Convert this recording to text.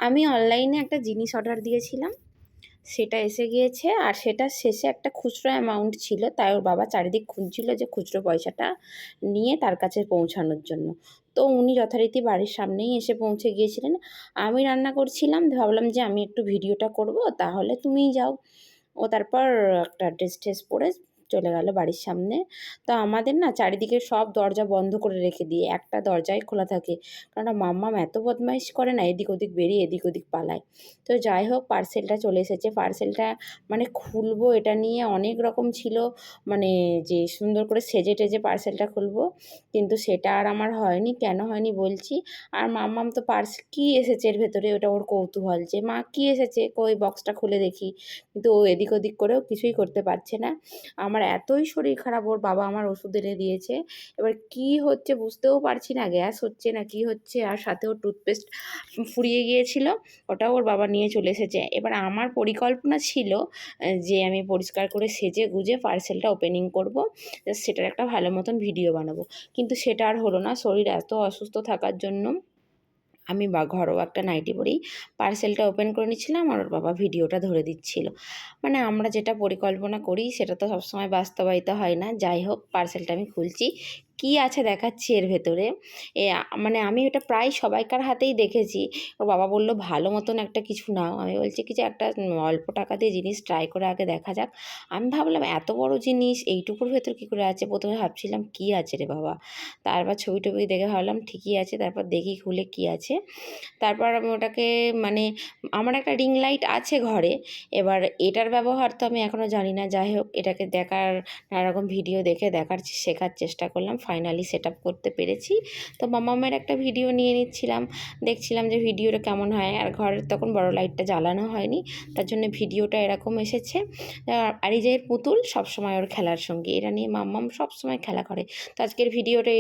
আমি অনলাইনে একটা জিনিস অর্ডার দিয়েছিলাম, সেটা এসে গিয়েছে। আর সেটার শেষে একটা খুচরো অ্যামাউন্ট ছিল, তাই ওর বাবা চারিদিক খুঁজছিল যে খুচরো পয়সাটা নিয়ে তার কাছে পৌঁছানোর জন্য। তো উনি যথারীতি বাড়ির সামনেই এসে পৌঁছে গিয়েছিলেন। আমি রান্না করছিলাম, ভাবলাম যে আমি একটু ভিডিওটা করব, তাহলে তুমিই যাও। ও তারপর একটা ড্রেস ট্রেস পরে চলে গেল বাড়ির সামনে। তো আমাদের না চারিদিকে সব দরজা বন্ধ করে রেখে দিয়ে একটা দরজাই খোলা থাকে, কারণ মাম্মাম এত বদমাইশ করে না, এদিক ওদিক বেরিয়ে এদিক ওদিক পালায়। তো যাই হোক, পার্সেলটা চলে এসেছে। পার্সেলটা মানে খুলবো এটা নিয়ে অনেক রকম ছিল, মানে যে সুন্দর করে সেজে টেজে পার্সেলটা খুলবো, কিন্তু সেটা আর আমার হয়নি। কেন হয়নি বলছি। আর মাম্মাম তো কী এসেছে এর ভেতরে, ওটা ওর কৌতূহল যে মা কী এসেছে, কই বক্সটা খুলে দেখি। কিন্তু ও এদিক ওদিক করেও কিছুই করতে পারছে না। আমার এতই শরীর খারাপ, ওর বাবা আমার ওষুধ এনে দিয়েছে। এবার কি হচ্ছে বুঝতেও পারছি না, গ্যাস হচ্ছে না কি হচ্ছে। আর সাথে ওর টুথপেস্ট ফুরিয়ে গিয়েছিল, ওটাও ওর বাবা নিয়ে চলে এসেছে। এবার আমার পরিকল্পনা ছিল যে আমি পরিষ্কার করে সেজে গুজে পার্সেলটা ওপেনিং করব, সেটার একটা ভালো মতন ভিডিও বানাবো। কিন্তু সেটা আর হলো না। শরীর এত অসুস্থ থাকার জন্য আমি ঘরোয়া একটা নাইটি পরেই পার্সেলটা ওপেন করে নিচ্ছিলাম, আর ওর বাবা ভিডিওটা ধরে দিচ্ছিল। মানে আমরা যেটা পরিকল্পনা করি সেটা তো সবসময় বাস্তবায়িত হয় না। যাই হোক, পার্সেলটা আমি খুলছি, কী আছে দেখাচ্ছি এর ভেতরে। মানে আমি এটা প্রায় সবাইকার হাতেই দেখেছি। ওর বাবা বলল, ভালো মতন একটা কিছু নাও। আমি বলছি কি যে একটা অল্প টাকা দিয়ে জিনিস ট্রাই করে আগে দেখা যাক। আমি ভাবলাম এত বড় জিনিস এইটুকুর ভেতর কী করে আছে, প্রথমে ভাবছিলাম কী আছে রে বাবা। তারপর ছবি টবি দেখে ভাবলাম ঠিকই আছে, তারপর দেখি খুলে কী আছে। তারপর আমি ওটাকে, মানে আমার একটা রিং লাইট আছে ঘরে, এবার এটার ব্যবহার তো আমি এখনও জানি না। যাই হোক, এটাকে দেখার নানারকম ভিডিও দেখে শেখার চেষ্টা করলাম, ফাইনালি সেট আপ করতে পেরেছি। তো মাম্মামের একটা ভিডিও নিয়ে নিচ্ছিলাম, দেখছিলাম যে ভিডিওটা কেমন হয়। আর ঘরের তখন বড় লাইটটা জ্বালানো হয়নি, তার জন্য ভিডিওটা এরকম এসেছে। আর এই যে পুতুল সবসময় ওর খেলার সঙ্গী, এটা নিয়ে মাম্মাম সবসময় খেলা করে। তো আজকের ভিডিওটা